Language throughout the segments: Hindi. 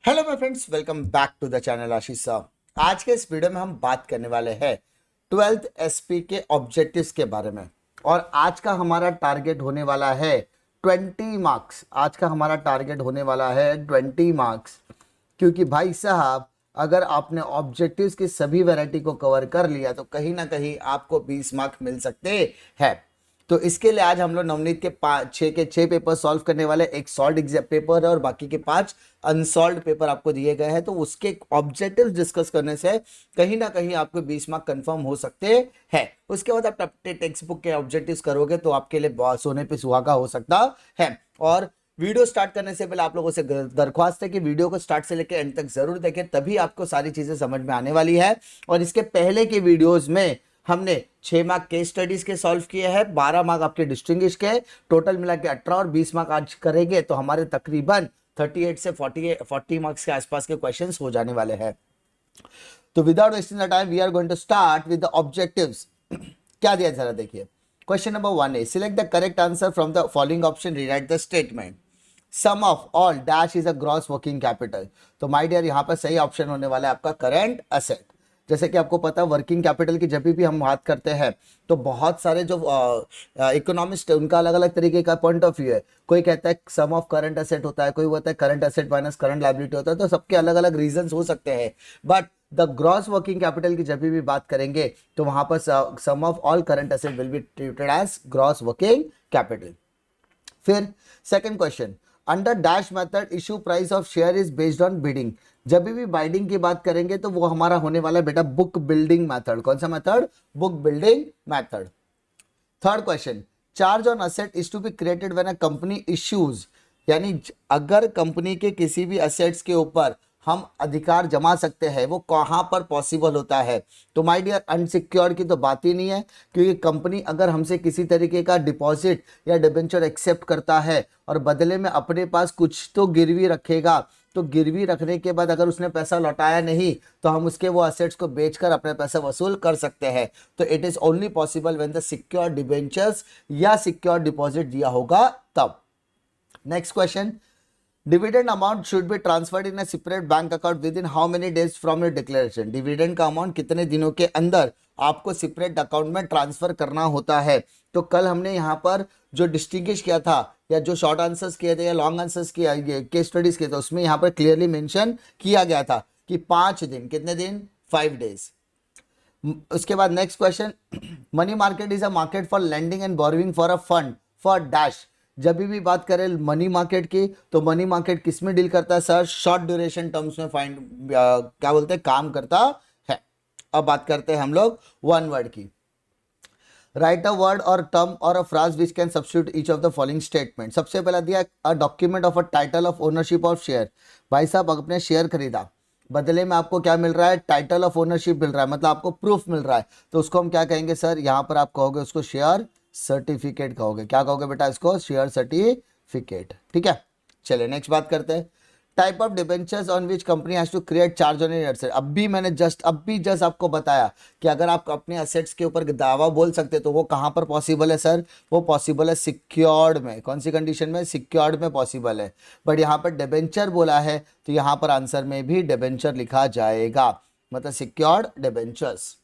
Hello my friends, welcome back to the channel Ashish साहब। आज के इस वीडियो में हम बात करने वाले हैं 12th एसपी के ऑब्जेक्टिव्स के बारे में। और आज का हमारा टारगेट होने वाला है 20 मार्क्स। आज का हमारा टारगेट होने वाला है 20 मार्क्स, क्योंकि भाई साहब अगर आपने ऑब्जेक्टिव्स की सभी वैरायटी को कवर कर लिया तो कहीं ना कहीं आपको 20 मार्क्स मिल सकते हैं। तो इसके लिए आज हम लोग नवनीत के 6 पेपर सॉल्व करने वाले, एक सॉल्व एग्जाम पेपर है और बाकी के 5 अनसॉल्व पेपर आपको दिए गए हैं। तो उसके ऑब्जेक्टिव्स डिस्कस करने से कहीं ना कहीं आपको 20 मार्क कंफर्म हो सकते हैं। उसके बाद आप टेक्स्ट बुक के ऑब्जेक्टिव्स करोगे तो आपके लिए सोने पे सुहागा हो सकता है। और वीडियो स्टार्ट करने से पहले आप लोगों से दरख्वास्त है कि वीडियो को स्टार्ट से लेकर एंड तक जरूर देखें, तभी आपको सारी चीजें समझ में आने वाली है। और इसके पहले के वीडियोस में हमने 6 मार्क केस स्टडीज के सॉल्व किए हैं, 12 मार्क आपके डिस्टिंग्विश के, टोटल मिला के 18 और 20 मार्क आज करेंगे तो हमारे तकरीबन 38 से 40 मार्क्स के आसपास के क्वेश्चंस हो जाने वाले हैं। तो without wasting the time we are going to start with the objectives. क्या दिया जरा देखिए। क्वेश्चन नंबर 1 है, select the correct answer from the following option, rewrite the statement. Sum of all dash is a gross working capital. तो माय डियर यहाँ पर सही ऑप्शन होने वाला है आपका करंट असेट। जैसे कि आपको पता है वर्किंग कैपिटल की जब भी हम बात करते हैं तो बहुत सारे जो इकोनॉमिस्ट है उनका अलग अलग तरीके का पॉइंट ऑफ व्यू है। कोई कहता है सम ऑफ करंट असेट होता है, कोई बोलता है current asset minus current liability होता है। तो सबके अलग अलग रीजंस हो सकते हैं, but the gross working capital की जब भी बात करेंगे तो वहां पर sum of all current asset will be treated as gross working capital. फिर second question, under dash method issue price of share is based on bidding. जब भी बाइडिंग की बात करेंगे तो वो हमारा होने वाला है बेटा बुक बिल्डिंग मेथड। कौन सा method? Book building method. Third question, charge on asset is to be created when a company issues, यानी अगर कंपनी के किसी भी असेट्स के ऊपर हम अधिकार जमा सकते हैं वो कहां पर पॉसिबल होता है। तो माय डियर अनसिक्योर्ड की तो बात ही नहीं है, क्योंकि कंपनी अगर हमसे किसी तरीके का डिपॉजिट या डिबेंचर एक्सेप्ट करता है और बदले में अपने पास कुछ तो गिरवी रखेगा, तो गिरवी रखने के बाद अगर उसने पैसा लौटाया नहीं तो हम उसके वो असेट्स को बेचकर अपने पैसा वसूल कर सकते हैं। तो it is only possible when the secure debentures या सिक्योर डिपॉजिट दिया होगा तब। Next question, dividend amount should be transferred in a separate bank account with in how many days from your declaration. Dividend का अमाउंट कितने दिनों के अंदर आपको सेपरेट अकाउंट में ट्रांसफर करना होता है। तो कल हमने यहाँ पर जो डिस्टिंग्विश किया था या जो शॉर्ट आंसर्स किए थे या लॉन्ग आंसर्स किया केस स्टडीज किए थे उसमें यहाँ पर क्लियरली मेंशन किया गया था कि 5 दिन। कितने दिन? 5 डेज। उसके बाद next question, money market is a market for lending and borrowing for a fund for dash. जब भी बात करें मनी मार्केट की तो मनी मार्केट किस में डील करता है सर? शॉर्ट ड्यूरेशन टर्म्स में क्या बोलते हैं, काम करता है। अब बात करते हैं हम लोग वन वर्ड की। राइट अ वर्ड और term or a phrase which can substitute each of the following statement. सबसे पहला दिया a document of a title of ownership of share. भाई साहब अपने शेयर खरीदा, बदले में आपको क्या मिल रहा है? टाइटल ऑफ ओनरशिप मिल रहा है, मतलब आपको प्रूफ मिल रहा है। तो उसको हम क्या कहेंगे सर? यहाँ पर आप कहोगे उसको शेयर सर्टिफिकेट कहोगे। क्या कहोगे बेटा इसको? Share certificate. ठीक है, चलिए नेक्स्ट बात करते हैं। Type of debentures on which company has to create charge on it asset. मैंने जस्ट आपको बताया कि अगर आप अपने असेट्स के ऊपर दावा बोल सकते तो वो कहां पर पॉसिबल है सर? वो पॉसिबल है सिक्योर्ड में। कौन सी कंडीशन में? सिक्योर्ड में पॉसिबल है। बट यहाँ पर डिबेंचर बोला है तो यहाँ पर आंसर में भी डिबेंचर लिखा जाएगा, मतलब secured debentures.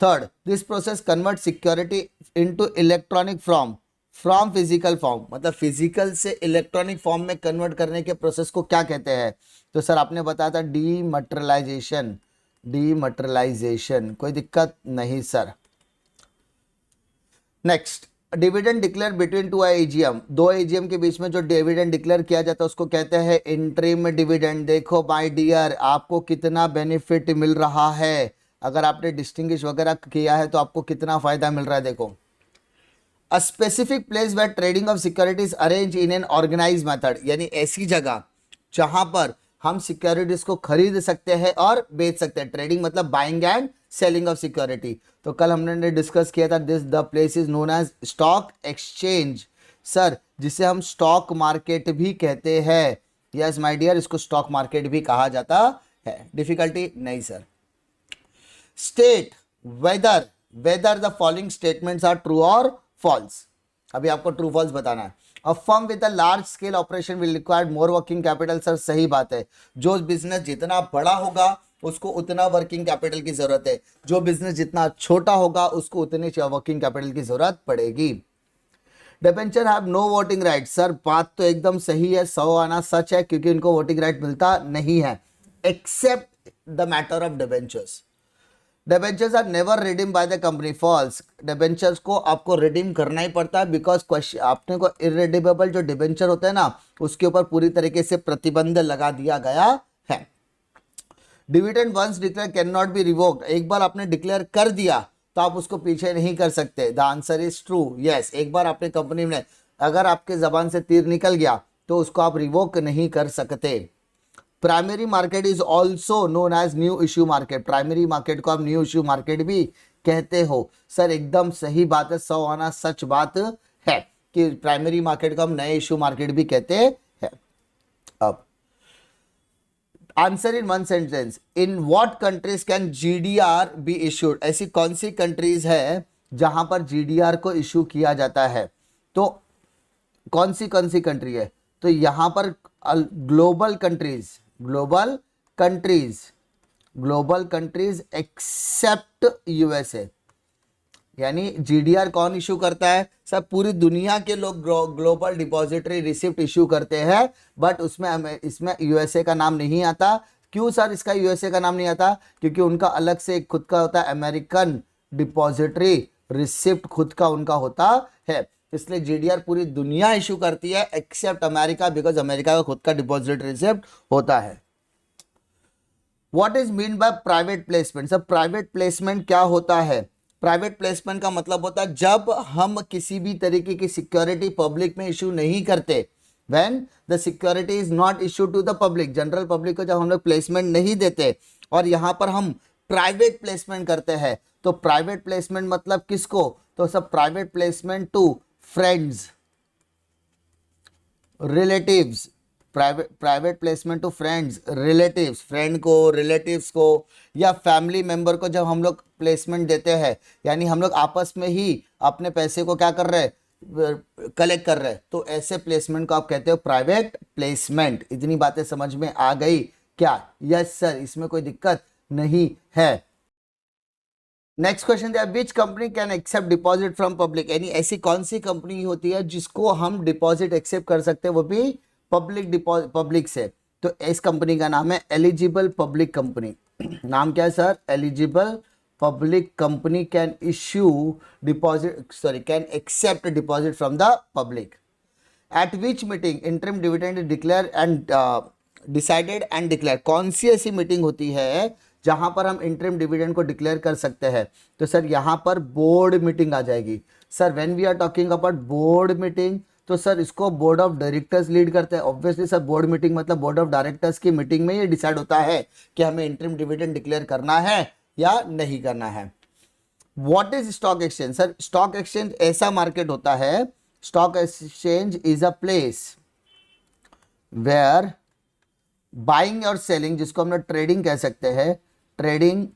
Third, this process convert security into electronic form from physical form, मतलब फिजिकल से इलेक्ट्रॉनिक फॉर्म में कन्वर्ट करने के प्रोसेस को क्या कहते हैं? तो सर आपने बताया था डीमटेरियलाइजेशन। डीमटेरियलाइजेशन, कोई दिक्कत नहीं sir. Next, dividend declare between two AGM. दो एजीएम के बीच में जो डिविडेंड डिक्लेयर किया जाता है उसको कहते हैं इंटरिम डिविडेंड। देखो माय डियर आपको कितना बेनिफिट मिल रहा है, अगर आपने डिस्टिंग्विश वगैरह किया है तो आपको कितना फायदा मिल रहा है। देखो, a specific place where trading of securities arrange in an organize method, यानी ऐसी जगह जहां पर हम सिक्योरिटीज को खरीद सकते हैं और बेच सकते हैं। ट्रेडिंग मतलब buying and selling of security. तो कल हमने डिस्कस किया था this the place is known as stock exchange sir, जिसे हम स्टॉक मार्केट भी कहते हैं। यस माय डियर, इसको स्टॉक मार्केट भी कहा जाता है। डिफिकल्टी नहीं sir. State whether whether the following statements are true और फॉल्स। अभी आपको ट्रू फॉल्स बताना है। A firm with a large scale operation will require more working capital. Sir सही बात है, जो बिजनेस जितना बड़ा होगा उसको उतना वर्किंग कैपिटल की जरूरत है, जो बिजनेस जितना छोटा होगा उसको उतनी वर्किंग कैपिटल की जरूरत पड़ेगी। Debenture have no voting right. Sir बात तो एकदम सही है, 100 आना सच है, क्योंकि इनको वोटिंग राइट मिलता नहीं है except the matter of debentures. Debentures are never redeem by the company. False. Debentures को आपको रिडीम करना ही पड़ता है, बिकॉज क्वेश्चन आपने को इरेडिमेबल जो डिबेंचर होते हैं ना उसके ऊपर पूरी तरीके से प्रतिबंध लगा दिया गया है। Dividend once declare can not be revoked. एक बार आपने डिक्लेयर कर दिया तो आप उसको पीछे नहीं कर सकते। The answer is true, yes. एक बार आपने कंपनी में अगर आपके जबान से तीर निकल गया तो उसको आप रिवोक नहीं कर सकते। Primary market is also known as new issue market. Primary market को आप न्यू इश्यू मार्केट भी कहते हो। सर एकदम सही बात है, 100 आना सच बात है कि प्राइमरी मार्केट को हम नए इश्यू मार्केट भी कहते हैं। अब answer in one sentence, in what countries can GDR be issued. ऐसी कौन सी कंट्रीज है जहां पर जीडीआर को इश्यू किया जाता है? तो कौन सी कंट्री है? तो यहां पर ग्लोबल कंट्रीज एक्सेप्ट यूएसए। यानी जीडीआर कौन इशू करता है? सब पूरी दुनिया के लोग ग्लोबल डिपॉजिटरी रिसिप्ट इशू करते हैं, बट उसमें इसमें यूएसए का नाम नहीं आता। क्यों सर इसका यूएसए का नाम नहीं आता? क्योंकि उनका अलग से एक खुद का होता है अमेरिकन डिपॉजिटरी रिसिप्ट, खुद का उनका होता है। इसलिए जीडीआर पूरी दुनिया इशू करती है एक्सेप्ट अमेरिका, बिकॉज अमेरिका का खुद का डिपॉजिटरी रिसिप्ट होता है। What is mean by private placement? सब प्राइवेट प्लेसमेंट क्या होता है? प्राइवेट प्लेसमेंट का मतलब होता है जब हम किसी भी तरीके की सिक्योरिटी पब्लिक में इशू नहीं करते, when the security is not issue to the public. General public को जब हम लोग प्लेसमेंट नहीं देते और यहां पर हम प्राइवेट प्लेसमेंट करते हैं, तो प्राइवेट प्लेसमेंट मतलब किसको? तो सब private placement to friends, relatives. Private placement to friends, relatives, friend को, रिलेटिव्स को या फैमिली मेंबर को जब हम लोग प्लेसमेंट देते हैं, यानी हम लोग आपस में ही अपने पैसे को क्या कर रहे हैं? कलेक्ट कर रहे हैं, तो ऐसे प्लेसमेंट को आप कहते हो प्राइवेट प्लेसमेंट। इतनी बातें समझ में आ गई क्या? यस सर, इसमें कोई दिक्कत नहीं है। नेक्स्ट क्वेश्चन दिया, which company can accept deposit from public. यानी ऐसी कौन सी कंपनी होती है जिसको हम डिपॉजिट एक्सेप्ट कर सकते हैं, वो भी पब्लिक से? तो इस कंपनी का नाम है एलिजिबल पब्लिक कंपनी। नाम क्या है sir? Eligible public company can issue deposit, can accept deposit from the public. At which meeting interim dividend declare and decided and declare. कौन सी ऐसी मीटिंग होती है जहां पर हम इंटरिम डिविडेंड को डिक्लेयर कर सकते हैं? तो सर यहां पर बोर्ड मीटिंग आ जाएगी। Sir when we are talking about board meeting, तो सर इसको बोर्ड ऑफ डायरेक्टर्स लीड करते हैं। ऑब्वियसली सर बोर्ड मीटिंग मतलब बोर्ड ऑफ डायरेक्टर्स की मीटिंग में ये डिसाइड होता है कि हमें इंटरिम डिविडेंड डिक्लेयर करना है या नहीं करना है। What is stock exchange? Sir stock exchange ऐसा मार्केट होता है, stock exchange is a place where buying और सेलिंग, जिसको हम लोग ट्रेडिंग कह सकते हैं, trading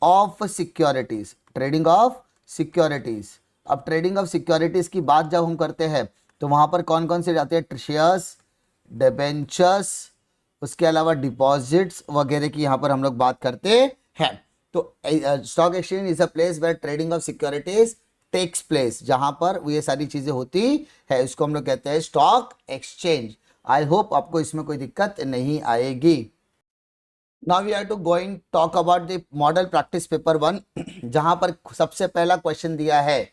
of securities, trading of securities. अब ट्रेडिंग ऑफ सिक्योरिटीज की बात जब हम करते हैं तो वहां पर कौन कौन से जाते हैं? शेयर्स, डिबेंचर्स, उसके अलावा डिपॉजिट्स वगैरह की यहां पर हम लोग बात करते हैं। तो stock exchange is a place where trading of securities takes place, जहां पर ये सारी चीजें होती है, इसको हम लोग कहते हैं स्टॉक एक्सचेंज। आई होप आपको इसमें कोई दिक्कत नहीं आएगी। Now we are to going talk about the model practice paper 1, जहां पर सबसे पहला क्वेश्चन दिया है,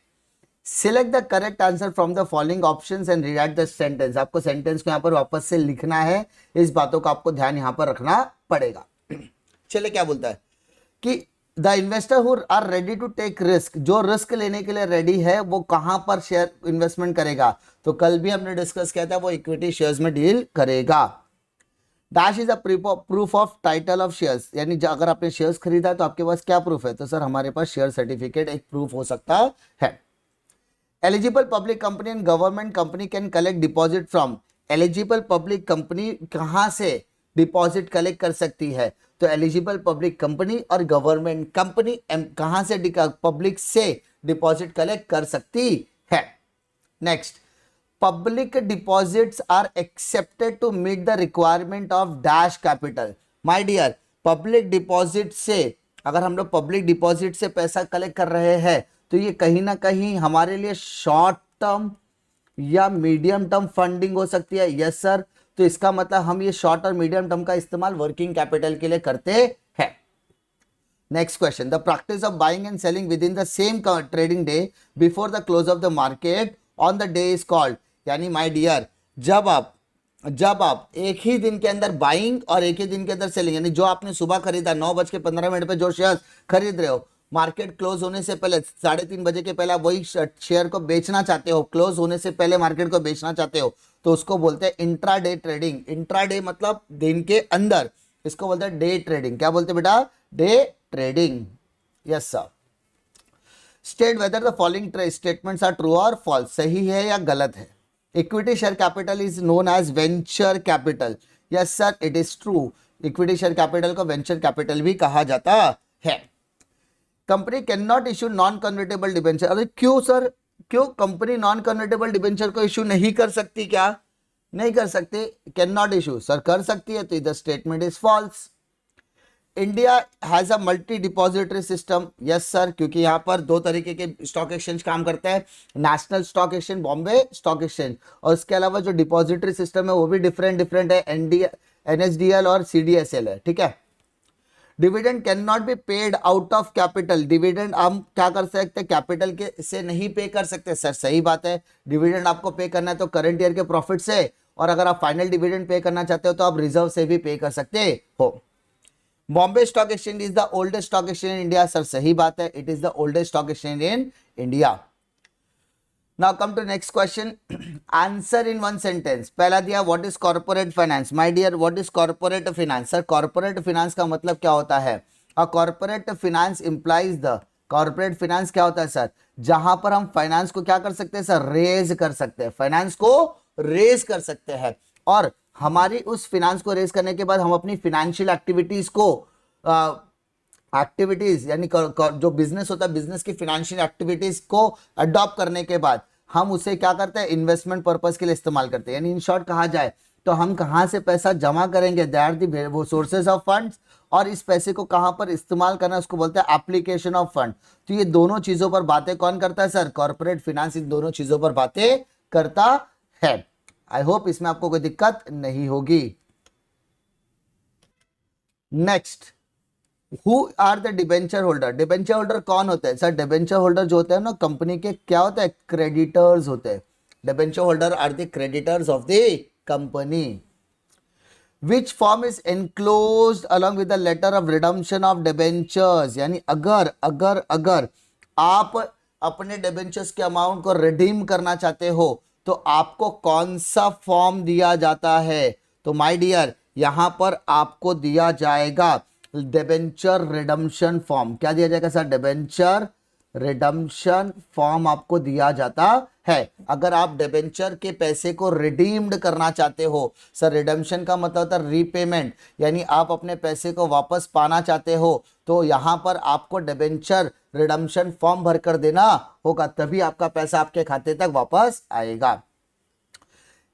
select the correct answer from the following options and rewrite the sentence. आपको सेंटेंस को यहाँ पर वापस से लिखना है, इस बातों का आपको ध्यान यहाँ पर रखना पड़ेगा। चलिए क्या बोलता है कि the investor who are ready to take risk, जो रिस्क लेने के लिए रेडी है वो कहां पर शेयर इन्वेस्टमेंट करेगा? तो कल भी हमने डिस्कस किया था, वो इक्विटी शेयर्स में डील करेगा। Dash is a proof of title of shares, यानी अगर आपने शेयर्स खरीदा तो आपके पास क्या प्रूफ है? तो सर हमारे पास शेयर सर्टिफिकेट एक प्रूफ हो सकता है। Eligible public company and government company can collect deposit from. Eligible public company कहां से डिपॉजिट कलेक्ट कर सकती है? तो एलिजिबल पब्लिक कंपनी और गवर्नमेंट कंपनी कहां से पब्लिक से डिपॉजिट कलेक्ट कर सकती है। Next, public deposits are accepted to meet the requirement of dash capital. My dear, public deposit से, अगर हम लोग पब्लिक डिपॉजिट से पैसा कलेक्ट कर रहे हैं तो ये कहीं ना कहीं हमारे लिए शॉर्ट टर्म या मीडियम टर्म फंडिंग हो सकती है। यस सर, तो इसका मतलब हम ये शॉर्ट और मीडियम टर्म का इस्तेमाल वर्किंग कैपिटल के लिए करते हैं। Next question, the practice of buying and selling with in the same trading day before the close of the market on the day is called. यानी माय डियर, जब आप एक ही दिन के अंदर बाइंग और एक ही दिन के अंदर सेलिंग, यानी जो आपने सुबह खरीदा 9:15 पे जो शेयर खरीद रहे हो, मार्केट क्लोज होने से पहले 3:30 बजे के पहले आप वही शेयर को बेचना चाहते हो, क्लोज होने से पहले मार्केट को बेचना चाहते हो, तो उसको बोलते हैं इंट्राडे ट्रेडिंग। इंट्राडे मतलब दिन के अंदर, इसको बोलते हैं डे ट्रेडिंग। क्या बोलते हैं बेटा? Day trading. Yes sir. State whether the following statements are true और फॉल्स, सही है या गलत है। Equity share capital is known as venture capital. Yes sir, it is true. Equity share capital को वेंचर कैपिटल भी कहा जाता है। Company can not issue non convertible debenture. अरे क्यों सर, क्यों कंपनी नॉन कन्वर्टेबल डिबेंचर को इश्यू नहीं कर सकती? क्या नहीं कर सकते? कैन नॉट इश्यू, सर कर सकती है, तो इधर statement is false. India has a multi depository system. Yes sir, क्योंकि यहाँ पर दो तरीके के स्टॉक एक्सचेंज काम करते हैं, national stock exchange, Bombay stock exchange, और उसके अलावा जो डिपॉजिटरी सिस्टम है वो भी डिफरेंट है, NSDL और CDSL है। ठीक है। Dividend can not be paid out of capital. Dividend हम क्या कर सकते हैं? कैपिटल के से नहीं पे कर सकते। सर सही बात है, डिविडेंड आपको पे करना है तो करंट ईयर के प्रॉफिट से, और अगर आप फाइनल डिविडेंड पे करना चाहते हो तो आप रिजर्व से भी पे कर सकते हो। Bombay stock exchange is the oldest stock exchange in India. Sir सही बात है, it is the oldest stock exchange in India. Now come to next question, answer in one sentence. पहला दिया what is corporate finance. My dear, what is corporate finance? Sir corporate finance का मतलब क्या होता है? A corporate finance implies the, corporate finance क्या होता है सर? जहां पर हम फाइनेंस को क्या कर सकते हैं सर? रेज कर सकते हैं, फाइनेंस को रेज कर सकते हैं, और हमारी उस फाइनेंस को रेज करने के बाद हम अपनी फाइनेंशियल एक्टिविटीज को यानी जो बिजनेस होता है, बिजनेस की फाइनेंशियल एक्टिविटीज को अडॉप्ट करने के बाद हम उसे क्या करते हैं? इन्वेस्टमेंट पर्पस के लिए इस्तेमाल करते हैं। यानी इन शॉर्ट कहा जाए तो हम कहां से पैसा जमा करेंगे, दैट आर दी वो सोर्सेज ऑफ फंड्स, और इस पैसे को कहां पर इस्तेमाल करना, उसको बोलते हैं एप्लीकेशन ऑफ फंड। तो ये दोनों चीजों पर बातें कौन करता है सर? कॉर्पोरेट फाइनेंस इन दोनों चीजों पर बातें करता है। आई होप इसमें आपको कोई दिक्कत नहीं होगी। Next, who are the debenture holder. Debenture holder कौन होते हैं सर? डिबेंचर होल्डर जो होते हैं ना कंपनी के, क्या होता है? क्रेडिटर्स होते हैं। Debenture holder are the creditors of the company. Which form is enclosed along with the letter of redemption of debentures. यानी अगर अगर अगर आप अपने डिबेंचर्स के अमाउंट को रिडीम करना चाहते हो तो आपको कौन सा फॉर्म दिया जाता है? तो माय डियर, यहां पर आपको दिया जाएगा डिबेंचर रिडम्पशन फॉर्म। क्या दिया जाएगा सर? डिबेंचर रिडम्पशन फॉर्म आपको दिया जाता है। अगर आप डिबेंचर के पैसे को रिडीम्ड करना चाहते हो, सर रिडम्पशन का मतलब होता है रीपेमेंट, यानी आप अपने पैसे को वापस पाना चाहते हो, तो यहां पर आपको डिबेंचर रिडम्पशन फॉर्म भरकर देना होगा, तभी आपका पैसा आपके खाते तक वापस आएगा।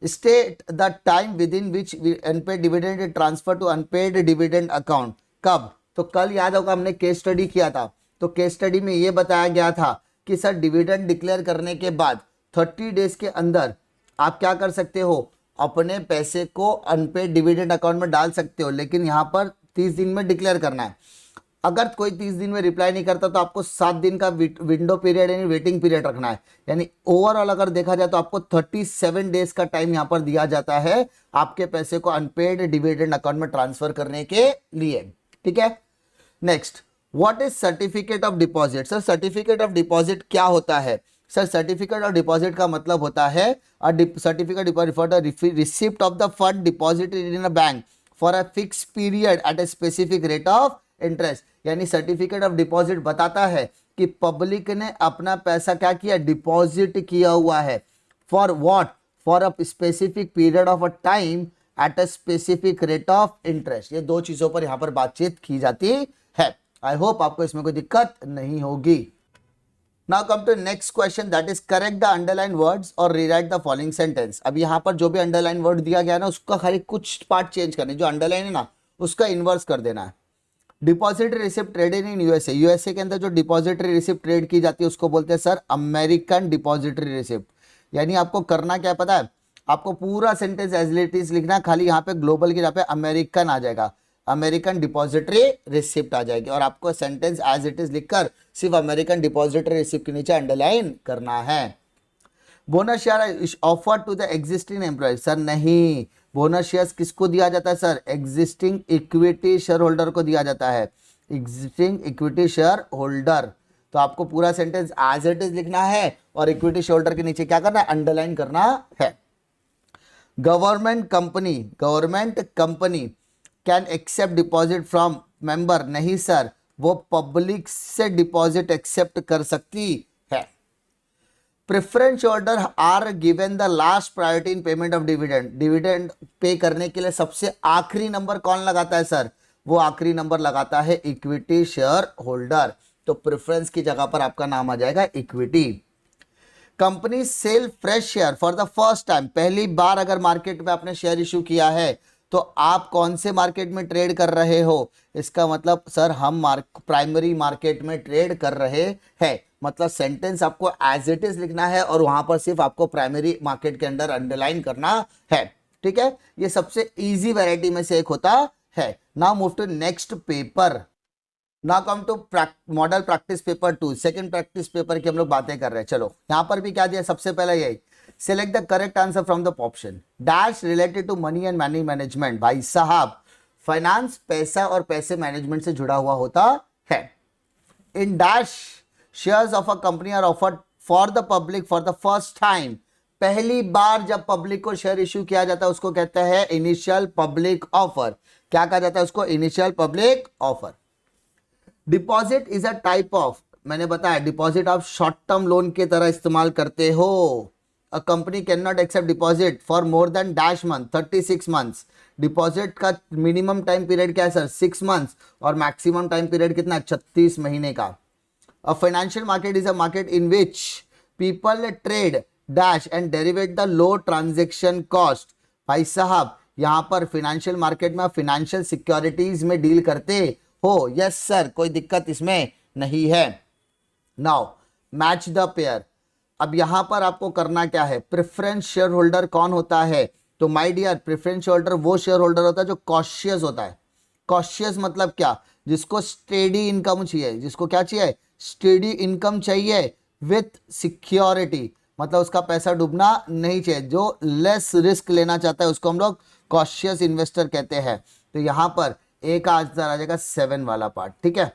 State the time within which unpaid dividend transfer to unpaid dividend account. कब? तो कल याद होगा हमने केस स्टडी किया था, तो केस स्टडी में ये बताया गया था कि सर डिविडेंड डिक्लेयर करने के बाद 30 डेज के अंदर आप क्या कर सकते हो? अपने पैसे को अनपेड डिविडेंड अकाउंट में डाल सकते हो, लेकिन यहाँ पर 30 दिन में डिक्लेयर करना है। अगर कोई 30 दिन में रिप्लाई नहीं करता तो आपको 7 दिन का विंडो पीरियड यानी वेटिंग पीरियड रखना है। यानी ओवरऑल अगर देखा जाए तो आपको 37 डेज का टाइम यहाँ पर दिया जाता है आपके पैसे को अनपेड डिविडेंड अकाउंट में ट्रांसफर करने के लिए। ठीक है। Next, what is certificate of deposit. Sir certificate of deposit क्या होता है? सर सर्टिफिकेट ऑफ डिपॉजिट का मतलब होता है certificate for the receipt of the fund deposited in a bank for a fix period at a specific rate of interest. यानी सर्टिफिकेट ऑफ डिपॉजिट बताता है कि पब्लिक ने अपना पैसा क्या किया? डिपॉजिट किया हुआ है। For what? For a specific period of a time at a specific rate of interest. ये दो चीजों पर यहां पर बातचीत की जाती है। आई होप आपको इसमें कोई दिक्कत नहीं होगी। Now come to next question, that is correct the underline words और रीराइट द फॉलोइंग सेंटेंस। अब यहाँ पर जो भी अंडरलाइन वर्ड दिया गया ना उसका खाली कुछ पार्ट चेंज करने, जो अंडरलाइन है ना उसका इन्वर्स कर देना है। Depository receipt traded in USA, USA के अंदर जो डिपॉजिटरी रिसिप्ट ट्रेड की जाती है उसको बोलते हैं सर अमेरिकन डिपॉजिटरी रिसिप्ट। यानी आपको करना क्या है पता है, आपको पूरा सेंटेंस एज इट इज लिखना, खाली यहाँ पे ग्लोबल की जगह पे अमेरिकन आ जाएगा, अमेरिकन डिपॉजिटरी रिसिप्ट आ जाएगी, और आपको सेंटेंस एज इट इज लिखकर सिर्फ अमेरिकन डिपॉजिटरी रिसिप्ट के नीचे अंडरलाइन करना है। Bonus share offer to the existing employ, sir नहीं, बोनस शेयर्स किसको दिया जाता है sir, existing equity share holder को दिया जाता है, एग्जिस्टिंग इक्विटी शेयर होल्डर। तो आपको पूरा सेंटेंस एज इट इज लिखना है और इक्विटी शेयर होल्डर के नीचे क्या करना है, अंडरलाइन करना है। Government company can accept deposit from member, नहीं सर, वो पब्लिक से डिपॉजिट एक्सेप्ट कर सकती है। Preference holder are given the last priority in payment of dividend, dividend pay करने के लिए सबसे आखिरी नंबर कौन लगाता है सर, वो आखिरी नंबर लगाता है इक्विटी शेयर होल्डर। तो प्रेफरेंस की जगह पर आपका नाम आ जाएगा equity. Company sell fresh share for the first time, पहली बार अगर मार्केट में आपने शेयर इशू किया है तो आप कौन से मार्केट में ट्रेड कर रहे हो, इसका मतलब सर हम प्राइमरी मार्केट में ट्रेड कर रहे हैं। मतलब सेंटेंस आपको एज इट इज लिखना है और वहां पर सिर्फ आपको प्राइमरी मार्केट के अंदर अंडरलाइन करना है। ठीक है, ये सबसे इजी वैरायटी में से एक होता है। Now move to next paper. Now come to model practice paper 2, second practice paper की हम लोग बातें कर रहे हैं। चलो यहां पर भी क्या दिया, सबसे पहले यही, select the correct answer from the option dash related to money and money management. भाई साहब फाइनेंस पैसा और पैसे मैनेजमेंट से जुड़ा हुआ होता है। In dash shares of a company are offered for the public for the first time, पहली बार जब पब्लिक को शेयर इश्यू किया जाता है उसको कहते हैं इनिशियल पब्लिक ऑफर। क्या कहा जाता है उसको, initial public offer. Deposit is a type of, मैंने बताया डिपॉजिट आप शॉर्ट टर्म लोन के तरह इस्तेमाल करते हो। A company can not accept deposit for more than dash month 36 months. Deposit का मिनिमम टाइम पीरियड क्या है सर, 6 मंथ्स, और मैक्सिमम टाइम पीरियड कितना, 36 महीने का। A financial market is a market in which people trade dash and derivate the low transaction cost. भाई साहब यहां पर फाइनेंशियल मार्केट में फाइनेंशियल सिक्योरिटीज में डील करते हो। यस सर, कोई दिक्कत इसमें नहीं है। Now match the pair. अब यहां पर आपको करना क्या है, प्रेफरेंस शेयर होल्डर कौन होता है, तो my dear preference share holder वो शेयर होल्डर होता है जो कॉशियस होता है। कॉशियस मतलब क्या, जिसको स्टेडी इनकम चाहिए, जिसको क्या चाहिए, स्टेडी इनकम चाहिए विथ सिक्योरिटी, मतलब उसका पैसा डूबना नहीं चाहिए, जो लेस रिस्क लेना चाहता है उसको हम लोग कॉशियस इन्वेस्टर कहते हैं। तो यहां पर एक आंसर आ जाएगा 7 वाला पार्ट। ठीक है,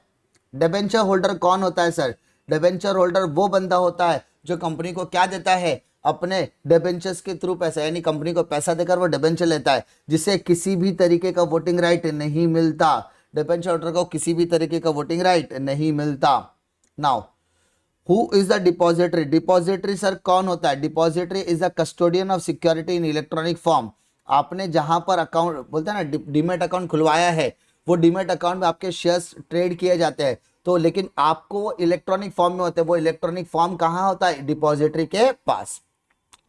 डिबेंचर होल्डर कौन होता है सर, डिबेंचर होल्डर वो बंदा होता है जो कंपनी को क्या देता है, अपने डिबेंचर्स के थ्रू पैसा, यानी कंपनी को पैसा देकर वो डिबेंचर लेता है, जिसे किसी भी तरीके का वोटिंग राइट नहीं मिलता। डिबेंचर होल्डर को किसी भी तरीके का वोटिंग राइट नहीं मिलता। Now who is the depository, depository sir कौन होता है, depository is the custodian of security in electronic form. आपने जहां पर अकाउंट बोलते हैं ना, डीमेट अकाउंट खुलवाया है, वो डीमेट अकाउंट में आपके शेयर्स ट्रेड किए जाते हैं, तो लेकिन आपको वो इलेक्ट्रॉनिक फॉर्म में होते हैं। वो इलेक्ट्रॉनिक फॉर्म कहाँ होता है, डिपॉजिटरी के पास।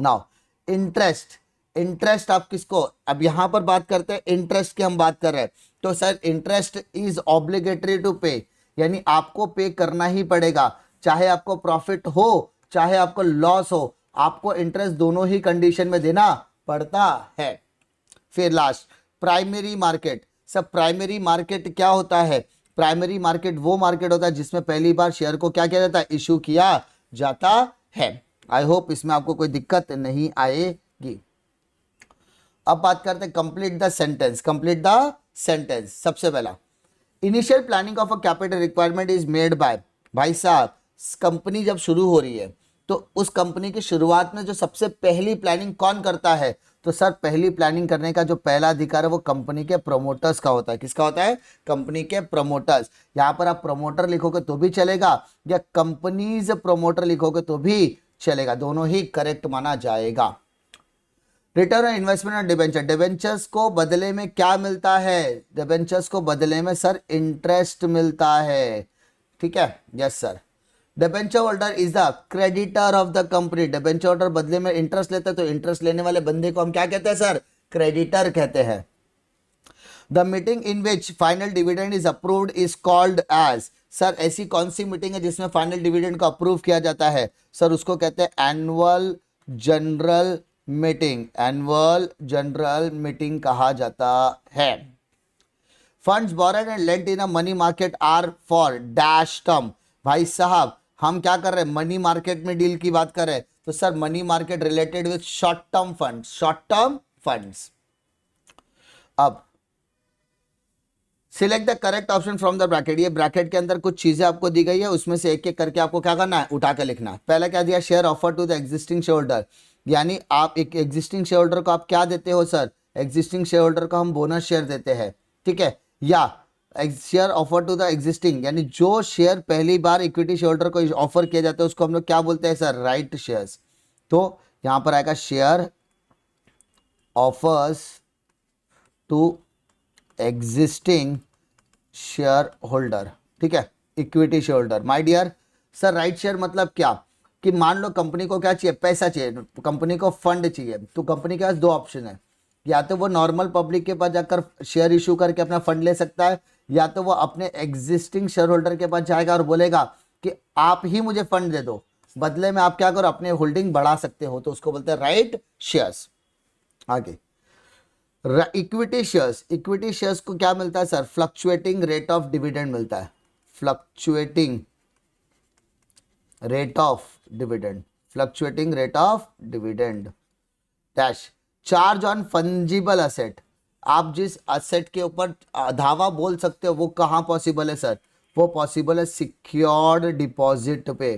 नाउ इंटरेस्ट, इंटरेस्ट आप किसको, अब यहां पर बात करते हैं इंटरेस्ट की हम बात कर रहे हैं, तो sir interest is obligatory to pay, यानी आपको पे करना ही पड़ेगा, चाहे आपको प्रॉफिट हो चाहे आपको लॉस हो, आपको इंटरेस्ट दोनों ही कंडीशन में देना पड़ता है। फिर लास्ट प्राइमरी मार्केट। सब प्राइमरी मार्केट क्या होता है, प्राइमरी मार्केट वो मार्केट होता है जिसमें पहली बार शेयर को क्या किया जाता है, इशू किया जाता है। आई होप इसमें आपको कोई दिक्कत नहीं आएगी। अब बात करते हैं complete the sentence, complete the sentence. सबसे पहला, initial planning of a capital requirement is made by, भाई साहब कंपनी जब शुरू हो रही है तो उस कंपनी की शुरुआत में जो सबसे पहली प्लानिंग कौन करता है, तो सर पहली प्लानिंग करने का जो पहला अधिकार है वो कंपनी के प्रमोटर्स का होता है। किसका होता है, कंपनी के प्रमोटर्स। यहां पर आप प्रमोटर लिखोगे तो भी चलेगा या कंपनीज प्रमोटर लिखोगे तो भी चलेगा, दोनों ही करेक्ट माना जाएगा। रिटर्न ऑन इन्वेस्टमेंट और डिबेंचर, डिबेंचर्स को बदले में क्या मिलता है, डिबेंचर्स को बदले में सर इंटरेस्ट मिलता है। ठीक है, yes sir. Debenture holder is the creditor of the company. Debenture holder बदले में इंटरेस्ट लेता है, तो इंटरेस्ट लेने वाले बंदे को हम क्या कहते हैं सर? क्रेडिटर कहते हैं। The meeting in which final dividend is approved is called as. Sir ऐसी कौन सी मीटिंग है जिसमें फाइनल डिविडेंड को अप्रूव किया जाता है? सर उसको कहते हैं annual general meeting. Annual general meeting कहा जाता है। Funds borrowed and lent in a money market are for dash term. भाई साहब हम क्या कर रहे हैं? मनी मार्केट में डील की बात कर रहे हैं, तो sir money market related with short term fund, short term funds. अब select the correct option from the bracket. ये ब्रैकेट के अंदर कुछ चीजें आपको दी गई है, उसमें से एक एक करके आपको क्या करना है? उठा के लिखना है। पहला क्या दिया? Share offer to the existing share holder, यानी आप एक एग्जिस्टिंग शेयर होल्डर को आप क्या देते हो सर? एग्जिस्टिंग शेयर होल्डर को हम बोनस शेयर देते हैं, ठीक है। या share offer to the existing, यानी जो शेयर पहली बार इक्विटी शेयर होल्डर को ऑफर किया जाता है उसको हम लोग क्या बोलते हैं सर? Right shares. तो यहां पर आएगा share offers to existing share holder, ठीक है, equity share holder. My dear sir right share मतलब क्या? कि मान लो कंपनी को क्या चाहिए? पैसा चाहिए, कंपनी को फंड चाहिए, तो कंपनी के पास दो ऑप्शन है, या तो वो नॉर्मल पब्लिक के पास जाकर शेयर इशू करके अपना फंड ले सकता है, या तो वो अपने एग्जिस्टिंग शेयर होल्डर के पास जाएगा और बोलेगा कि आप ही मुझे फंड दे दो, बदले में आप क्या करो? अपने होल्डिंग बढ़ा सकते हो, तो उसको बोलते हैं राइट शेयर्स। आगे इक्विटी शेयर्स। इक्विटी शेयर्स को क्या मिलता है sir? Fluctuating rate of dividend मिलता है। Fluctuating rate of dividend, fluctuating rate of dividend dash charge on fungible asset. आप जिस असेट के ऊपर दावा बोल सकते हो वो कहाँ पॉसिबल है सर? वो पॉसिबल है सिक्योर्ड डिपॉजिट पे,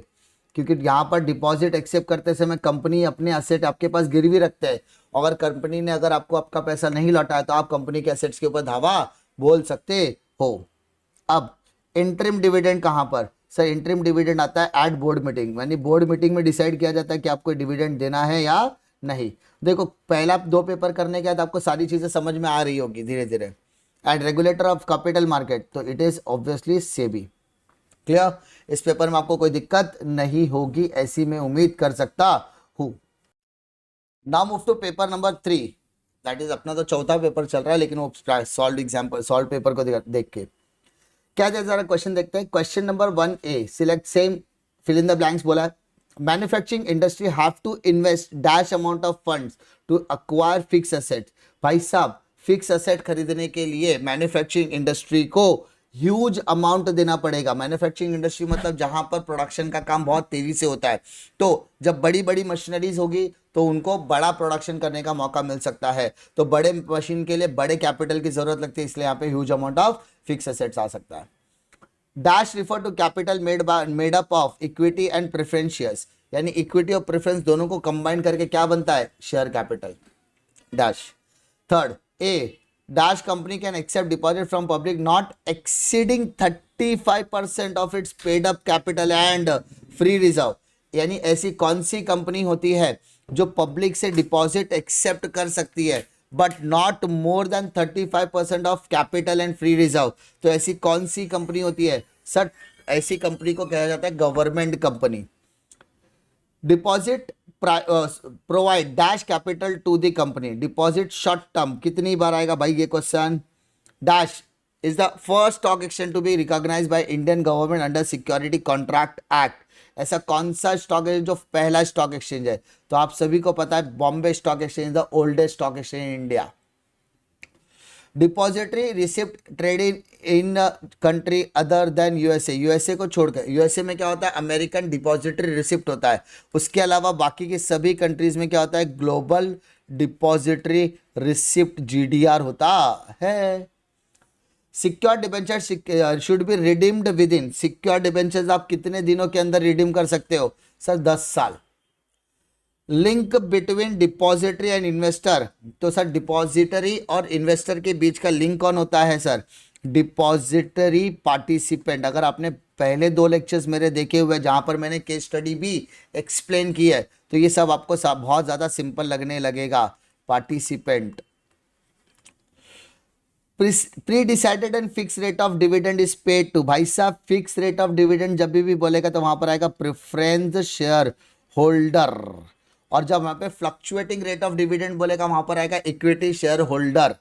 क्योंकि यहाँ पर डिपॉजिट एक्सेप्ट करते समय कंपनी अपने असेट आपके पास गिरवी रखते हैं, अगर कंपनी ने अगर आपको आपका पैसा नहीं लौटाया तो आप कंपनी के एसेट्स के ऊपर दावा बोल सकते हो। अब इंटरिम डिविडेंड कहाँ पर सर? इंटरिम डिविडेंड आता है एट बोर्ड मीटिंग, यानी बोर्ड मीटिंग में डिसाइड किया जाता है कि आपको डिविडेंड देना है या नहीं। देखो पहला दो पेपर करने के बाद आपको सारी चीजें समझ में आ रही होगी धीरे धीरे। And regulator of capital market, तो it is obviously SEBI. Clear? इस पेपर में आपको कोई दिक्कत नहीं होगी ऐसी मैं उम्मीद कर सकता हूं। Now move to paper number 3, that is अपना तो चौथा पेपर चल रहा है, लेकिन वो सॉल्व एग्जाम्पल सॉल्व पेपर को देख के क्या जरा क्वेश्चन देखते हैं। Question number 1A, select same fill in the blanks बोला है। Manufacturing industry have to invest dash amount of funds to acquire fix asset. भाई साहब फिक्स असेट खरीदने के लिए मैन्युफैक्चरिंग इंडस्ट्री को ह्यूज अमाउंट देना पड़ेगा। मैन्युफैक्चरिंग इंडस्ट्री मतलब जहां पर प्रोडक्शन का काम बहुत तेजी से होता है, तो जब बड़ी बड़ी मशीनरीज होगी तो उनको बड़ा प्रोडक्शन करने का मौका मिल सकता है, तो बड़े मशीन के लिए बड़े कैपिटल की जरूरत लगती है, इसलिए यहाँ पे huge amount of fix assets आ सकता है। Dash refer to capital made up of equity and preference shares, यानी इक्विटी और प्रेफरेंस दोनों को कंबाइन करके क्या बनता है? Share capital. Dash third A, dash company can accept deposit from public not exceeding 35% of its paid up capital and free reserve, यानी ऐसी कौन सी कंपनी होती है जो पब्लिक से डिपॉजिट एक्सेप्ट कर सकती है but not more than 35% of capital and free reserve? तो ऐसी कौन सी कंपनी होती है सर? ऐसी कंपनी को कहा जाता है government company. Deposit provide dash capital to the company. Deposit short term कितनी बार आएगा भाई ये question? Dash is the first stock exchange to be recognised by Indian government under security contract act. ऐसा कौन सा स्टॉक है जो पहला स्टॉक एक्सचेंज है? तो आप सभी को पता है Bombay stock exchange, the oldest stock exchange in India. Depository receipt traded in country other than USA, USA को छोड़कर, यूएसए में क्या होता है? अमेरिकन डिपॉजिटरी रिसिप्ट होता है, उसके अलावा बाकी की सभी कंट्रीज में क्या होता है? ग्लोबल डिपॉजिटरी रिसिप्ट जीडीआर होता है। Secure debenture should be redeemed with in, secure debentures आप कितने दिनों के अंदर रिडीम कर सकते हो सर? 10 साल। Link between depository and investor, तो सर डिपॉजिटरी और इन्वेस्टर के बीच का लिंक कौन होता है सर? Depository participant. अगर आपने पहले 2 लेक्चर्स मेरे देखे हुए जहां पर मैंने केस स्टडी भी एक्सप्लेन की है, तो ये सब आपको बहुत ज्यादा सिंपल लगने लगेगा। Participant pre decided and fix rate of dividend is paid to, भाई साहब फिक्स रेट ऑफ डिविडेंड जब भी बोलेगा तो वहां पर आएगा प्रेफरेंस शेयर होल्डर, और जब वहां पे फ्लक्चुएटिंग रेट ऑफ डिविडेंड बोलेगा वहां पर आएगा equity share holder.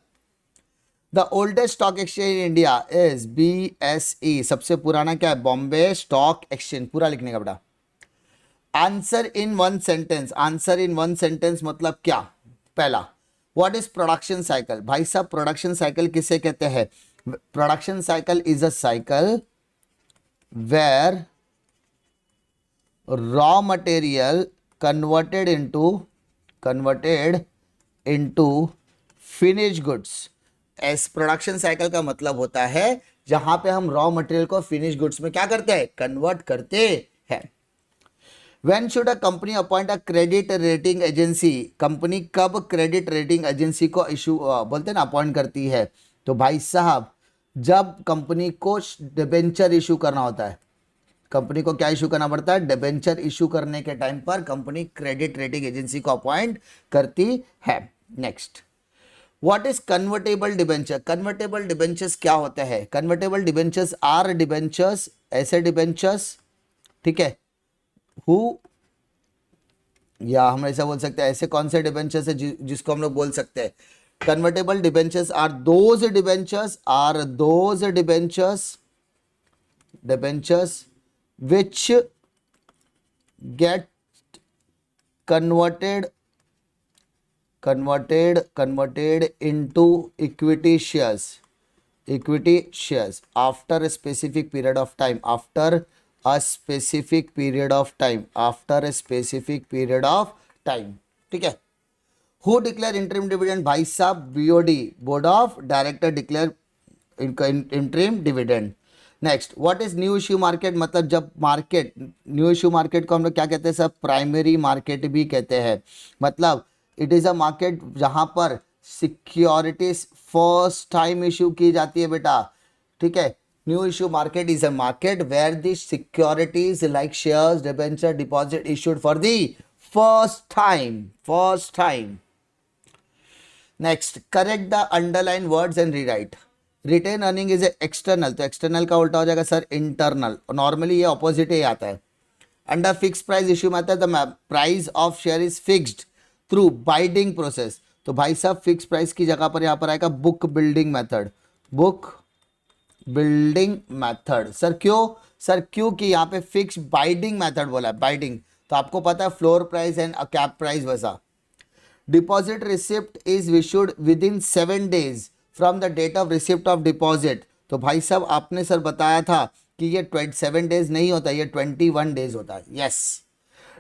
The oldest stock exchange in India is BSE, सबसे पुराना क्या है, बॉम्बे स्टॉक एक्सचेंज, पूरा लिखने का बेटा। Answer in one sentence, answer in one sentence मतलब क्या, पहला व्हाट इज प्रोडक्शन साइकिल, भाई साहब प्रोडक्शन साइकिल किसे कहते हैं, production cycle is a cycle where raw material converted into finished goods। As production cycle का मतलब होता है जहां पे हम रॉ मटेरियल को फिनिश गुड्स में क्या करते हैं, कन्वर्ट करते हैं। When should a company appoint a credit rating agency, company कब क्रेडिट रेटिंग एजेंसी को इशू बोलते हैं ना अपॉइंट करती है, तो भाई साहब जब कंपनी को डिबेंचर इशू करना होता है, कंपनी को क्या इशू करना पड़ता है, डिबेंचर इशू करने के टाइम पर कंपनी क्रेडिट रेटिंग एजेंसी को अपॉइंट करती है। Next, what is convertible debenture, convertible debentures क्या होते हैं, कन्वर्टेबल डिबेंचर्स आर डिबेंचर्स, ऐसे डिबेंचर्स, ठीक है, हु, या हम ऐसा बोल सकते हैं ऐसे कौन से डिबेंचर्स है जिसको हम लोग बोल सकते हैं, convertible debentures are those debentures which get converted into equity shares after a specific period of time, ठीक है। Who declare interim dividend, भाई साहब BOD, board of director declare interim dividend। Next, what is new issue market, मतलब जब मार्केट, न्यू इश्यू मार्केट को हम लोग क्या कहते हैं सर, प्राइमरी मार्केट भी कहते हैं, मतलब इट इज अ मार्केट जहां पर सिक्योरिटीज फर्स्ट टाइम इशू की जाती है बेटा, ठीक है। New issue market is a market where the securities like shares, debenture, deposit issued for the first time. Next, correct the underline words and rewrite. Retain earning is external, तो एक्सटर्नल का उल्टा हो जाएगा सर इंटरनल, नॉर्मली ये ऑपोजिट ही आता है। अंडर फिक्स प्राइस इश्यू में आता है the price of share is fixed through bidding process, तो भाई साहब फिक्स प्राइस की जगह पर यहाँ पर आएगा बुक बिल्डिंग मेथड। सर क्योंकि यहाँ पे फिक्स बाइडिंग मेथड बोला है, बाइडिंग तो आपको पता है floor price and cap price वैसा। Deposit receipt is issued within 7 days from the date of receipt of deposit, तो भाई साहब आपने सर बताया था कि ये 27 days नहीं होता, ये 21 days होता है। Yes.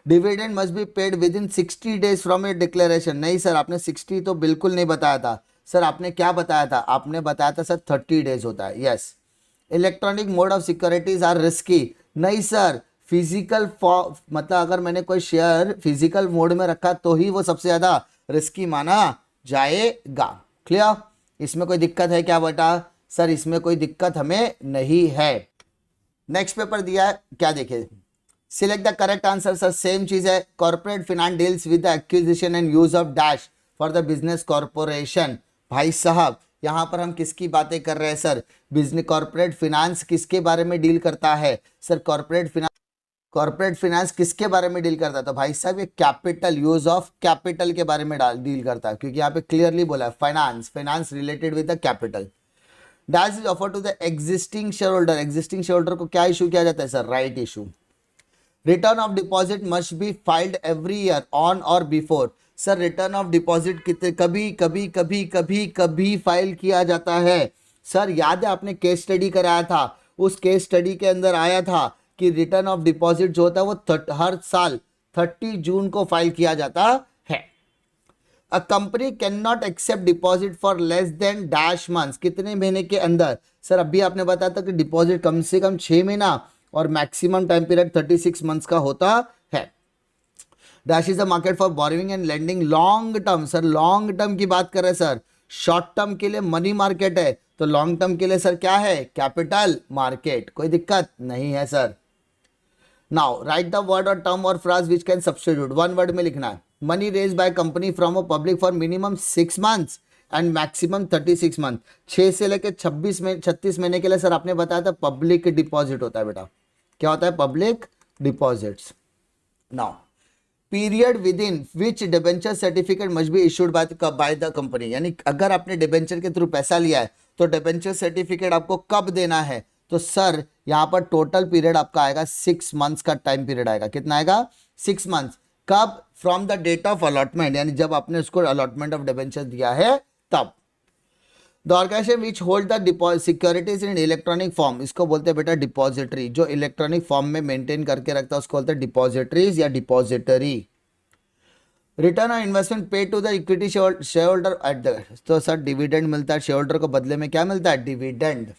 Dividend must be paid with in 60 days from your declaration, नहीं सर आपने 60 तो बिल्कुल नहीं बताया था सर, आपने क्या बताया था, आपने बताया था सर 30 days होता है। Yes. Electronic mode of securities are risky, नहीं सर फिजिकल मतलब अगर मैंने कोई शेयर फिजिकल मोड में रखा तो ही वो सबसे ज्यादा रिस्की माना जाएगा। क्लियर, इसमें कोई दिक्कत है क्या बेटा, सर इसमें कोई दिक्कत हमें नहीं है। नेक्स्ट पेपर दिया है क्या, देखिए select the correct answer, sir same चीज है। Corporate finance deals with the acquisition and use of dash for the business corporation, भाई साहब यहाँ पर हम किसकी बातें कर रहे हैं सर, बिजनेस कॉर्पोरेट फाइनेंस किसके बारे में डील करता है सर, कॉर्पोरेट फाइनेंस किसके बारे में डील करता है, तो भाई साहब ये कैपिटल, यूज ऑफ कैपिटल के बारे में डील करता है, क्योंकि यहाँ पे क्लियरली बोला है finance related with the capital. Dash is offer to the existing share holder को क्या इशू किया जाता है sir, right issue. Return of deposit must be filed every year on or before, sir return of deposit कितने कभी फाइल किया जाता है सर, याद है आपने केस स्टडी कराया था, उस केस स्टडी के अंदर आया था कि रिटर्न ऑफ डिपॉजिट जो होता है वो हर साल 30 जून को फाइल किया जाता है। A company can not accept deposit for less than dash months, कितने महीने के अंदर, सर अभी आपने बताया था कि डिपॉजिट कम से कम 6 महीना और मैक्सिमम टाइम पीरियड 36 मंथ्स का होता है। Dash is a market for borrowing and lending long term, sir long term की बात कर रहे हैं सर, शॉर्ट टर्म के लिए मनी मार्केट है, तो लॉन्ग टर्म के लिए सर क्या है, कैपिटल मार्केट, कोई दिक्कत नहीं है sir. Now write the word और टर्म और phrase which can substitute, 1 word में लिखना है। Money raise by company from a public for minimum 6 months and maximum 36 month. 6 से लेकर 36 महीने के लिए सर आपने बताया था पब्लिक डिपॉजिट होता है बेटा। क्या होता है? Public deposits. Now period with in which debenture certificate must be issued by the company, यानी अगर आपने डिबेंचर के थ्रू पैसा लिया है तो डिबेंचर सर्टिफिकेट आपको कब देना है? तो सर यहाँ पर टोटल पीरियड आपका आएगा 6 मंथ्स का टाइम पीरियड आएगा। कितना आएगा? 6 मंथ्स। कब? From the date of allotment, यानी जब आपने उसको अलॉटमेंट ऑफ डिबेंचर दिया है तब। The organisation which hold the securities in electronic form, इसको बोलते हैं बेटा डिपॉजिटरी। जो इलेक्ट्रॉनिक फॉर्म में मेंटेन करके रखता है उसको बोलते हैं डिपॉजिटरीज या depository. Return on investment paid to the equity share holder at the, तो सर डिविडेंड मिलता है शेयर होल्डर को, बदले में क्या मिलता है? Dividend.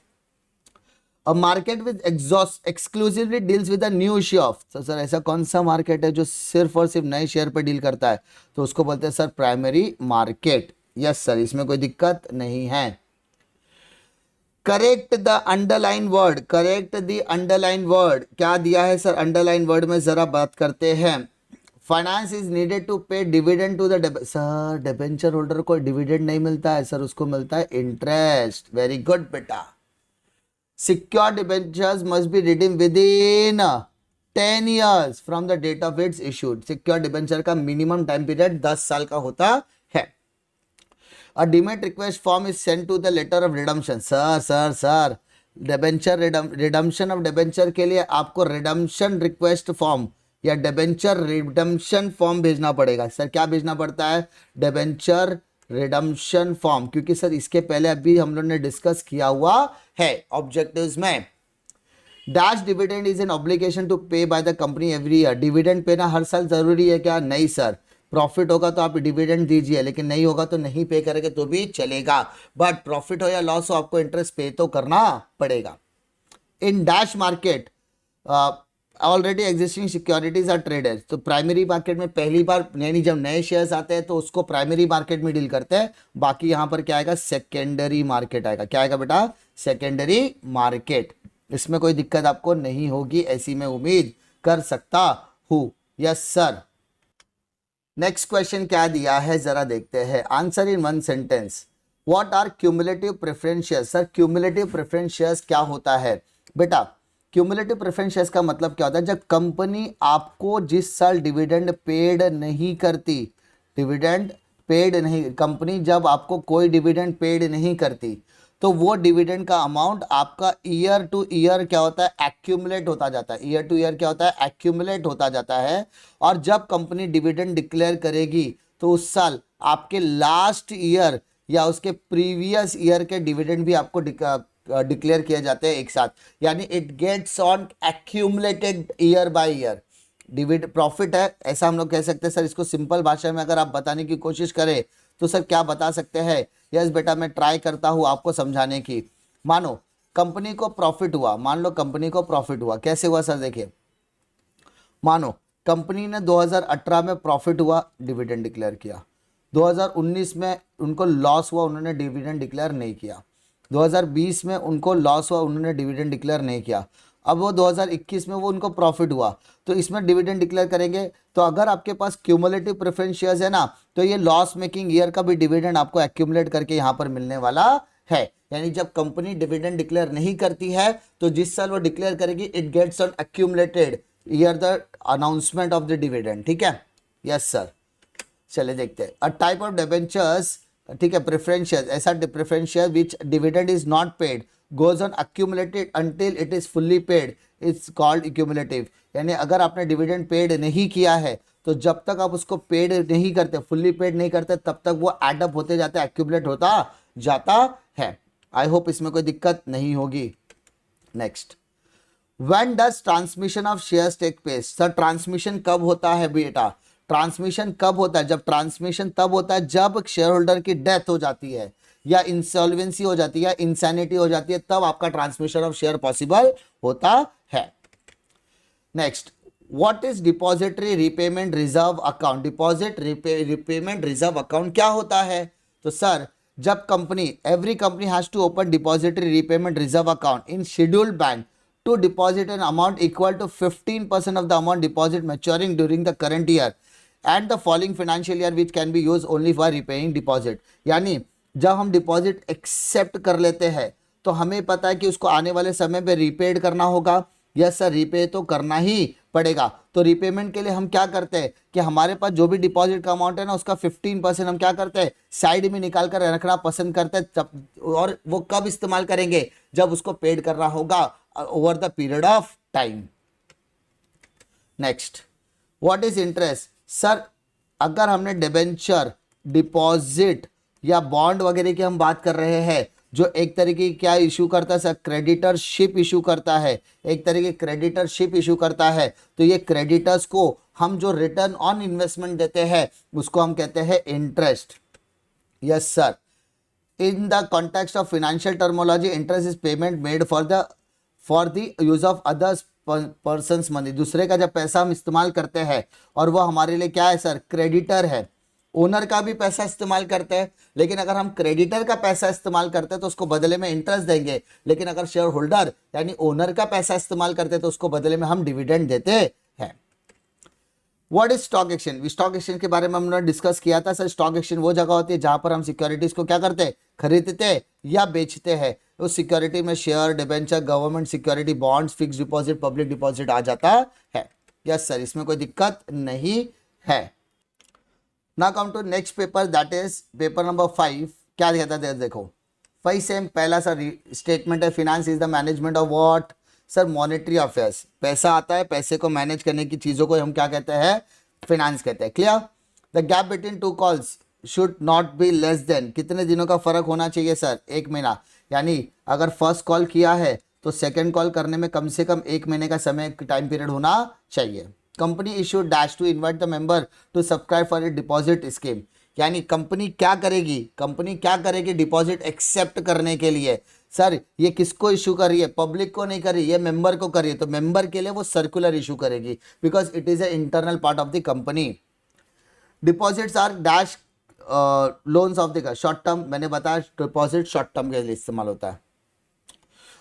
A market with exhaust exclusively deals with the new issue of, तो सर ऐसा कौन सा मार्केट है जो सिर्फ और सिर्फ नए शेयर पर डील करता है? तो उसको बोलते हैं sir primary market. Yes sir, इसमें कोई दिक्कत नहीं है। Correct the underline word, correct the underline word, क्या दिया है सर अंडरलाइन वर्ड में? जरा बात करते हैं। Finance is needed to pay dividend to the, sir debenture holder को डिविडेंड नहीं मिलता है सर, उसको मिलता है इंटरेस्ट। वेरी गुड बेटा। Secure debentures must be redeem within 10 years from the date of its issued. Secure debenture का मिनिमम टाइम पीरियड 10 साल का होता है। A demat request form is send to the letter of redemption, sir debenture redemption of debenture के लिए आपको रिडम्पशन रिक्वेस्ट फॉर्म या डिबेंचर रिडम्पशन फॉर्म भेजना पड़ेगा। सर क्या भेजना पड़ता है? डिबेंचर रिडम्पशन फॉर्म, क्योंकि सर इसके पहले अभी हम लोग ने डिस्कस किया हुआ है ऑब्जेक्टिव्स में। Dash dividend is an obligation to pay by the company every year, dividend पेना हर साल जरूरी है क्या? नहीं सर, प्रॉफिट होगा तो आप डिविडेंड दीजिए, लेकिन नहीं होगा तो नहीं पे करेंगे तो भी चलेगा, बट प्रॉफिट हो या लॉस हो आपको इंटरेस्ट पे तो करना पड़ेगा। In dash market already existing securities are traded, तो प्राइमरी मार्केट में पहली बार यानी जब नए शेयर्स आते हैं तो उसको प्राइमरी मार्केट में डील करते हैं। बाकी यहां पर क्या आएगा? सेकेंडरी मार्केट आएगा। क्या आएगा बेटा? Secondary market. इसमें कोई दिक्कत आपको नहीं होगी, ऐसी मैं उम्मीद कर सकता हूं। Yes sir. नेक्स्ट क्वेश्चन क्या दिया है जरा देखते हैं। Answer in 1 sentence. What are cumulative preference shares? Sir cumulative preference shares क्या होता है बेटा? क्यूमुलेटिव प्रेफरेंस शेयर्स का मतलब क्या होता है? जब कंपनी आपको जिस साल डिविडेंड पेड नहीं करती, डिविडेंड पेड नहीं, कंपनी जब आपको कोई डिविडेंड पेड नहीं करती तो वो डिविडेंड का अमाउंट आपका ईयर टू ईयर क्या होता है? एक्यूमुलेट होता जाता है। ईयर टू ईयर क्या होता है? एक्यूमुलेट होता जाता है। और जब कंपनी डिविडेंड डिक्लेयर करेगी तो उस साल आपके लास्ट ईयर या उसके प्रीवियस ईयर के डिविडेंड भी आपको डिक्लेयर किए जाते हैं एक साथ, यानी it gets on accumulated year by year. Dividend profit है ऐसा हम लोग कह सकते हैं सर। इसको सिंपल भाषा में अगर आप बताने की कोशिश करें तो सर क्या बता सकते हैं? यस बेटा, मैं ट्राई करता हूं आपको समझाने की। मानो कंपनी को प्रॉफिट हुआ, मान लो कंपनी को प्रॉफिट हुआ, कैसे हुआ सर? देखिए, मानो कंपनी ने 2018 में प्रॉफिट हुआ, डिविडेंड डिक्लेयर किया। 2019 में उनको लॉस हुआ, उन्होंने डिविडेंड डिक्लेयर नहीं किया। 2020 में उनको लॉस हुआ, उन्होंने डिविडेंड डिक्लेयर नहीं किया। अब वो 2021 में वो उनको प्रॉफिट हुआ तो इसमें डिविडेंड डिक्लेयर करेंगे। तो अगर आपके पास क्यूमुलेटिव प्रेफरेंस शेयर्स है ना, तो ये लॉस मेकिंग ईयर का भी डिविडेंड आपको एक्यूमुलेट करके यहाँ पर मिलने वाला है। यानी जब कंपनी डिविडेंड डिक्लेयर नहीं करती है तो जिस साल वो डिक्लेयर करेगी it gets on accumulated year the announcement of the dividend. ठीक है? Yes sir. चले देखते हैं। अ टाइप ऑफ डिबेंचर्स, ठीक है, प्रेफरेंस शेयर, ऐसा preference share which dividend is not paid goes on accumulated until it is fully paid, it's called accumulative। यानी अगर आपने डिविडेंड पेड नहीं किया है तो जब तक आप उसको पेड नहीं करते, फुल्ली पेड नहीं करते, तब तक वो एडअप होते जाते, एक्यूमुलेट होता जाता है। आई होप इसमें कोई दिक्कत नहीं होगी। Next, when does transmission of shares take place? Sir transmission कब होता है बेटा? ट्रांसमिशन कब होता है? जब ट्रांसमिशन तब होता है जब शेयर होल्डर की डेथ हो जाती है या इंसॉल्वेंसी हो जाती है या इंसैनिटी हो जाती है, तब आपका ट्रांसमिशन ऑफ शेयर पॉसिबल होता है। Next, what is depository repayment reserve account? Deposit repayment reserve account क्या होता है? तो सर जब company, every company has to open depository repayment reserve account in scheduled bank to deposit an amount equal to 15% of the amount deposit maturing during the current year and the following financial year which can be used only for repaying deposit। यानी जब हम डिपॉजिट एक्सेप्ट कर लेते हैं तो हमें पता है कि उसको आने वाले समय पे रीपेड करना होगा। यस सर, रीपे तो करना ही पड़ेगा। तो रीपेमेंट के लिए हम क्या करते हैं कि हमारे पास जो भी डिपॉजिट का अमाउंट है ना, उसका 15% हम क्या करते हैं, साइड में निकाल कर रखना पसंद करते हैं। तब और वो कब इस्तेमाल करेंगे, जब उसको पेड करना होगा over the period of time. Next, what is interest. Sir अगर हमने डिबेंचर, डिपॉजिट या बॉन्ड वगैरह की हम बात कर रहे हैं, जो एक तरीके की क्या इशू करता है सर, क्रेडिटरशिप इशू करता है, एक तरीके क्रेडिटरशिप इशू करता है। तो ये क्रेडिटर्स को हम जो रिटर्न ऑन इन्वेस्टमेंट देते हैं उसको हम कहते हैं interest. Yes sir, in the context of financial terminology, interest is payment made for the use of others person's money। दूसरे का जब पैसा हम इस्तेमाल करते हैं और वो हमारे लिए क्या है सर, क्रेडिटर है। ओनर का भी पैसा इस्तेमाल करते हैं, लेकिन अगर हम क्रेडिटर का पैसा इस्तेमाल करते हैं तो उसको बदले में इंटरेस्ट देंगे, लेकिन अगर शेयर होल्डर यानी ओनर का पैसा इस्तेमाल करते हैं तो उसको बदले में हम डिविडेंड देते हैं। What is stock exchange. Stock exchange के बारे में हमने डिस्कस किया था सर। स्टॉक एक्सचेंज वो जगह होती है जहां पर हम सिक्योरिटीज को क्या करते हैं, खरीदते या बेचते हैं। उस सिक्योरिटी में share, debenture, government security, bonds, fix deposit, public deposit आ जाता है। यस सर, इसमें कोई दिक्कत नहीं है। Now come to next paper, that is paper number 5। क्या कहता है देखो, 5 सेम पहला सर स्टेटमेंट है, finance is the management of what sir, monetary affairs. पैसा आता है, पैसे को मैनेज करने की चीजों को हम क्या कहते हैं, फिनेंस कहते हैं। Clear. The gap between two calls should not be less than, कितने दिनों का फर्क होना चाहिए सर, 1 महीना। यानी अगर फर्स्ट कॉल किया है तो सेकंड कॉल करने में कम से कम 1 महीने का समय टाइम पीरियड होना चाहिए। Company issue dash to invite the member to subscribe for a deposit scheme. यानी कंपनी क्या करेगी डिपॉजिट एक्सेप्ट करने के लिए। सर ये किसको इशू कर रही है, पब्लिक को नहीं कर रही, ये मेंबर को कर रही है। तो मेंबर के लिए वो सर्कुलर इशू करेगी, because it is a internal part of the company. Deposits are dash loans of the short term. मैंने बताया डिपॉजिट शॉर्ट टर्म के लिए इस्तेमाल होता है।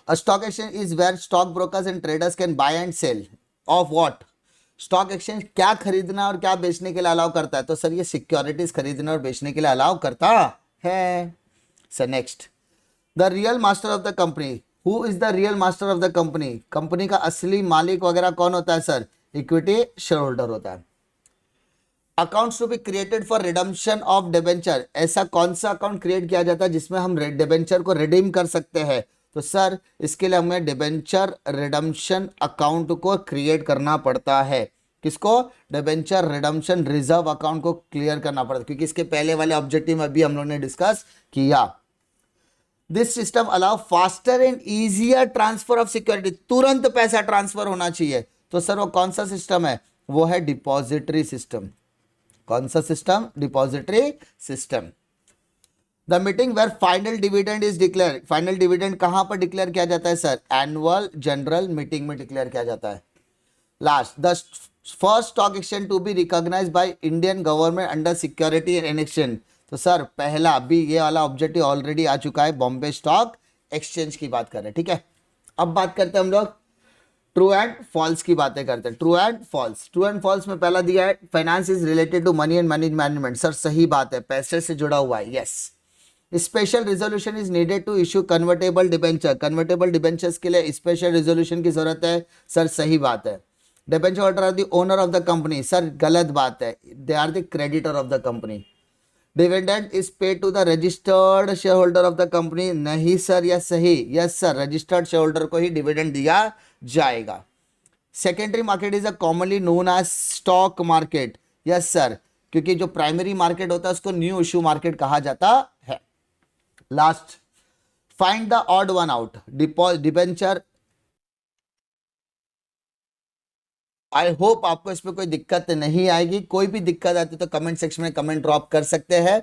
A stock exchange is where stock brokers and traders can buy and sell of what. Stock exchange क्या खरीदना और क्या बेचने के लिए अलाउ करता है, तो सर ये सिक्योरिटीज खरीदने और बेचने के लिए अलाउ करता है। Sir next, the real master of the company. Who is the real master of the company. Company का असली मालिक वगैरह कौन होता है सर, इक्विटी शेयर होल्डर होता है। Accounts to be created for redemption of debenture. ऐसा कौन सा अकाउंट क्रिएट किया जाता है जिसमें हम डिबेंचर को रिडीम कर सकते हैं, तो सर इसके लिए हमें डिबेंचर रिडम्पशन अकाउंट को क्रिएट करना पड़ता है। किसको, डिबेंचर रिडम्पशन रिजर्व अकाउंट को क्लियर करना पड़ता है, क्योंकि इसके पहले वाले ऑब्जेक्टिव में अभी हम लोगों ने डिस्कस किया। This system allow faster and easier transfer of security. तुरंत पैसा ट्रांसफर होना चाहिए, तो सर वो कौन सा सिस्टम है, वो है डिपॉजिटरी सिस्टम। कौन सा system, depository system. The meeting where final dividend is declare. Final dividend कहां पर डिक्लेयर किया जाता है सर, एनुअल जनरल मीटिंग में डिक्लेयर किया जाता है। Last, the first stock exchange to be recognised by Indian government under security and exchange. तो सर पहला अभी ये वाला ऑब्जेक्टिव ऑलरेडी आ चुका है, बॉम्बे स्टॉक एक्सचेंज की बात कर रहे हैं। ठीक है, अब बात करते हैं हम लोग ट्रू एंड फॉल्स की बातें करते हैं। True and false. True and false में पहला दिया है, finance is related to money and money management. Sir सही बात है, पैसे से जुड़ा हुआ है। Yes. Special resolution is needed to issue convertible debenture. Convertible debentures के लिए स्पेशल रिजोल्यूशन की जरूरत है। सर सही बात है। Debenture holder are the owner of the company. Sir गलत बात है, they are the creditor of the company. Dividend is paid to the registered share holder of the company. नहीं सर, यह सही। Yes sir, registered share holder को ही डिविडेंड दिया जाएगा। Secondary market is a commonly known as stock market. Yes sir, क्योंकि जो प्राइमरी मार्केट होता है उसको न्यू इश्यू मार्केट कहा जाता है। Last, find the odd one out. Debenture. I hope आपको इसमें कोई दिक्कत नहीं आएगी। कोई भी दिक्कत आती तो कमेंट सेक्शन में कमेंट ड्रॉप कर सकते हैं।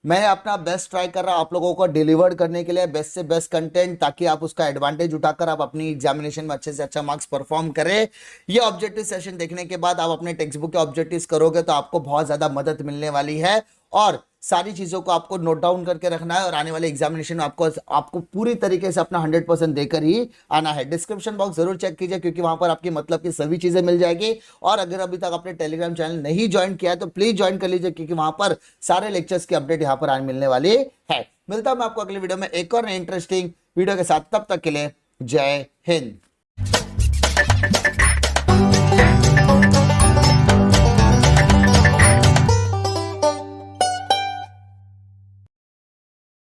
मैं अपना बेस्ट ट्राई कर रहा हूं आप लोगों को डिलीवर करने के लिए बेस्ट से बेस्ट कंटेंट, ताकि आप उसका एडवांटेज उठाकर आप अपनी एग्जामिनेशन में अच्छे से अच्छा मार्क्स परफॉर्म करें। ये ऑब्जेक्टिव सेशन देखने के बाद आप अपने टेक्स्ट बुक के ऑब्जेक्टिव्स करोगे तो आपको बहुत ज्यादा मदद मिलने वाली है। और सारी चीजों को आपको नोट डाउन करके रखना है और आने वाले एग्जामिनेशन में आपको पूरी तरीके से अपना 100% देकर ही आना है। डिस्क्रिप्शन बॉक्स जरूर चेक कीजिए क्योंकि वहां पर आपकी मतलब की सभी चीजें मिल जाएगी। और अगर अभी तक आपने टेलीग्राम चैनल नहीं ज्वाइन किया है तो प्लीज ज्वाइन कर लीजिए क्योंकि वहां पर सारे लेक्चर्स की अपडेट यहाँ पर आज मिलने वाली है। मिलता हूं मैं आपको अगले वीडियो में एक और इंटरेस्टिंग वीडियो के साथ, तब तक के लिए जय हिंद।